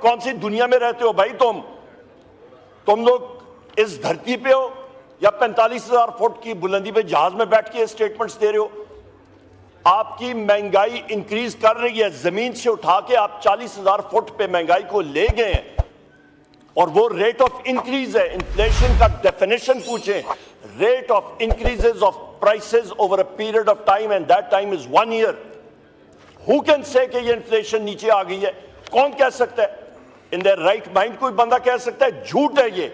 کون سی دنیا میں رہتے ہو بھائی تم لوگ اس دھرتی پہ ہو یا 45,000 فٹ کی بلندی پہ جہاز میں بیٹھ کے اسٹیٹمنٹس دے رہے ہو؟ آپ کی مہنگائی انکریز کر رہی ہے، زمین سے اٹھا کے آپ 40,000 فٹ پہ مہنگائی کو لے گئے ہیں، اور وہ ریٹ آف انکریز ہے۔ انفلیشن کا ڈیفینیشن پوچھیں، rate of increases of prices over a period of time and that time is 1 year۔ Who can say کہ یہ انفلیشن نیچے آ گئی ہے؟ کون کہہ سکتا ہے؟ ان دیئر رائٹ مائنڈ کوئی بندہ کہہ سکتا ہے؟ جھوٹ ہے یہ۔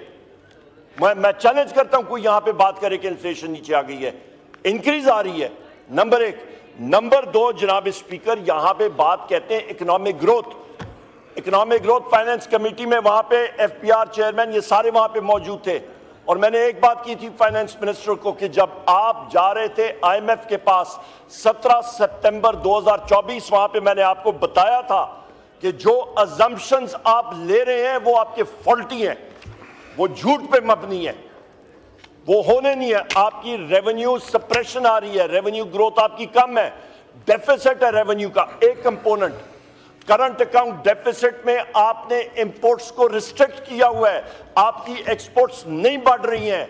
میں چیلنج کرتا ہوں کوئی یہاں پہ بات کرے کہ انفلیشن نیچے آ گئی ہے، انکریز آ رہی ہے، نمبر 1۔ نمبر 2 جناب اسپیکر، یہاں پہ بات کہتے ہیں اکنامک گروتھ فائنانس کمیٹی میں، وہاں پہ ایف پی آر چیئرمین یہ سارے وہاں پہ موجود تھے، اور میں نے ایک بات کی تھی فائنانس منسٹر کو کہ جب آپ جا رہے تھے آئی ایم ایف کے پاس 17 ستمبر 2024، وہاں پہ میں نے آپ کو بتایا تھا کہ جو ازمپشنز آپ لے رہے ہیں وہ آپ کے فالٹی ہیں، وہ جھوٹ پہ مبنی ہے، وہ ہونے نہیں ہے۔ آپ کی ریونیو سپریشن آ رہی ہے، ریونیو گروتھ آپ کی کم ہے، ڈیفیسٹ ہے ریونیو کا ایک کمپوننٹ۔ کرنٹ اکاؤنٹ ڈیفیسٹ میں آپ نے امپورٹس کو ریسٹرکٹ کیا ہوا ہے، آپ کی ایکسپورٹس نہیں بڑھ رہی ہیں۔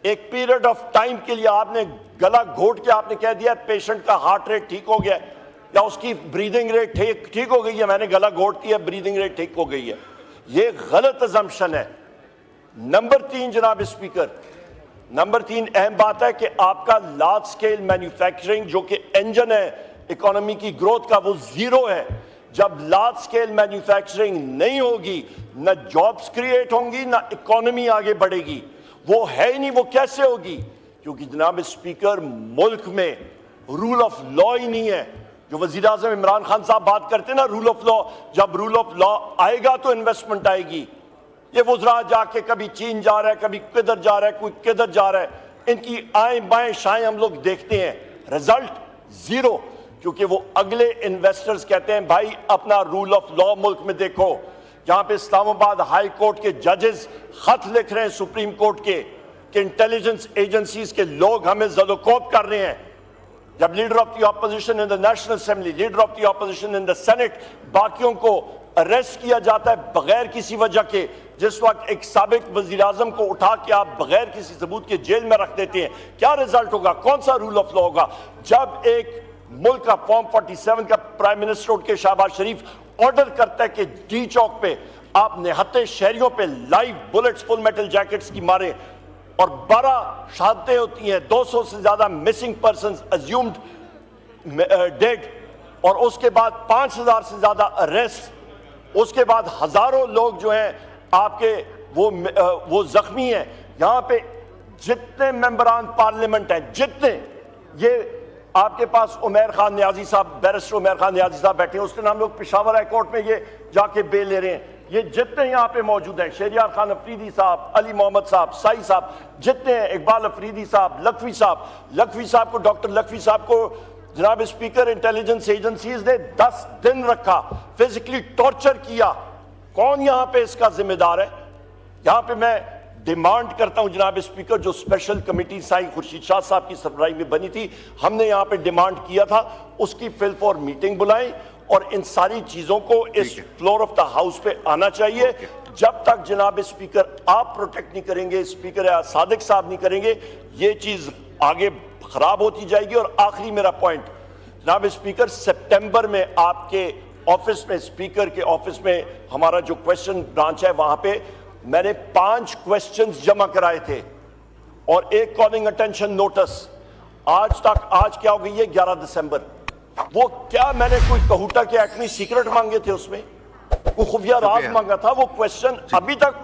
ایک پیریڈ آف ٹائم کے لیے آپ نے گلا گھوٹ کے آپ نے کہہ دیا پیشنٹ کا ہارٹ ریٹ ٹھیک ہو گیا یا اس کی بریدنگ ریٹ ٹھیک ہو گئی ہے، میں نے گلا گھوٹ دیا بریدنگ ریٹ ٹھیک ہو گئی ہے۔ یہ غلط ازمپشن ہے۔ نمبر 3 جناب اسپیکر، نمبر 3 اہم بات ہے کہ آپ کا لارج سکیل مینوفیکچرنگ جو کہ انجن ہے اکانومی کی گروتھ کا، وہ 0 ہے۔ جب لارج سکیل مینوفیکچرنگ نہیں ہوگی، نہ جابز کریٹ ہوں گی، نہ اکانومی آگے بڑھے گی۔ وہ ہے ہی نہیں، وہ کیسے ہوگی؟ کیونکہ جناب اسپیکر ملک میں رول آف لا ہی نہیں ہے۔ جو وزیر اعظم عمران خان صاحب بات کرتے ہیں نا رول آف لا، جب رول آف لا آئے گا تو انویسٹمنٹ آئے گی۔ یہ وزراء جا کے کبھی چین جا رہا ہے، کبھی کدھر جا رہا ہے، کوئی کدھر جا رہا ہے، ان کی آئیں بائیں شائیں ہم لوگ دیکھتے ہیں، رزلٹ 0۔ کیونکہ وہ اگلے انویسٹرز کہتے ہیں بھائی اپنا رول آف لا ملک میں دیکھو۔ جہاں پہ اسلام آباد ہائی کورٹ کے ججز خط لکھ رہے ہیں سپریم کورٹ کے کہ انٹیلیجنس ایجنسیز کے لوگ ہمیں زد و کوب کر رہے ہیں، جب leader of the opposition in the national assembly, leader of the opposition in the senate, باقیوں کو اریسٹ کیا جاتا ہے بغیر کسی وجہ کے، جس وقت ایک سابق وزیر اعظم کو اٹھا کے آپ بغیر کسی ثبوت کے جیل میں رکھ دیتے ہیں، کیا رزلٹ ہوگا؟ کون سا رول آف لا ہوگا؟ جب ایک ملک کا فارم 47 کا پرائم منسٹر اٹھ کے شہباز شریف آرڈر کرتا ہے کہ ڈی چوک پہ آپ نہتے شہریوں پہ لائیو بلٹس فل میٹل جیکٹس کی مارے، اور 12 شہادتیں ہوتی ہیں، 200 سے زیادہ مسنگ پرسنز ازیومڈ ڈیڈ، اور اس کے بعد 5,000 سے زیادہ اریسٹ، اس کے بعد ہزاروں لوگ جو ہیں آپ کے وہ زخمی ہیں۔ یہاں پہ جتنے ممبران پارلیمنٹ ہیں، جتنے، یہ آپ کے پاس عمیر خان نیازی صاحب، بیرسٹر عمیر خان نیازی صاحب بیٹھے ہیں، اس دن ہم لوگ پشاور ہائی کورٹ میں یہ جا کے بیل لے رہے ہیں، یہ جتنے یہاں پہ موجود ہیں، شہریار خان افریدی صاحب، علی محمد صاحب، سائی صاحب، جتنے ہیں، اقبال افریدی صاحب، لکھوی صاحب کو، ڈاکٹر لکھوی صاحب کو جناب اسپیکر انٹیلیجنس ایجنسیز نے 10 دن رکھا، فزیکلی ٹارچر کیا۔ کون یہاں پہ اس کا ذمہ دار ہے؟ یہاں پہ میں ڈیمانڈ کرتا ہوں جناب اسپیکر، جو اسپیشل کمیٹی سائی خورشید شاہ صاحب کی سربراہی میں بنی تھی، ہم نے یہاں پہ ڈیمانڈ کیا تھا اس کی فل فور میٹنگ بلائیں، اور ان ساری چیزوں کو اس فلور آف دا ہاؤس پہ آنا چاہیے۔ جب تک جناب اسپیکر آپ پروٹیکٹ نہیں کریں گے، اسپیکر صادق صاحب نہیں کریں گے، یہ چیز آگے خراب ہوتی جائے گی۔ اور آخری میرا پوائنٹ جناب اسپیکر، سپٹمبر میں آپ کے آفس میں، اسپیکر کے آفس میں ہمارا جو کویسچن برانچ ہے، وہاں پہ میں نے 5 کویسچنز جمع کرائے تھے اور ایک کالنگ اٹینشن نوٹس۔ آج تک، آج کیا ہو گئی ہے 11 دسمبر، وہ کیا میں نے کوئی کہوٹا کے ایٹمی سیکرٹ مانگے تھے؟ اس میں کوئی خفیہ راز مانگا تھا؟ وہ کویسچن ابھی تک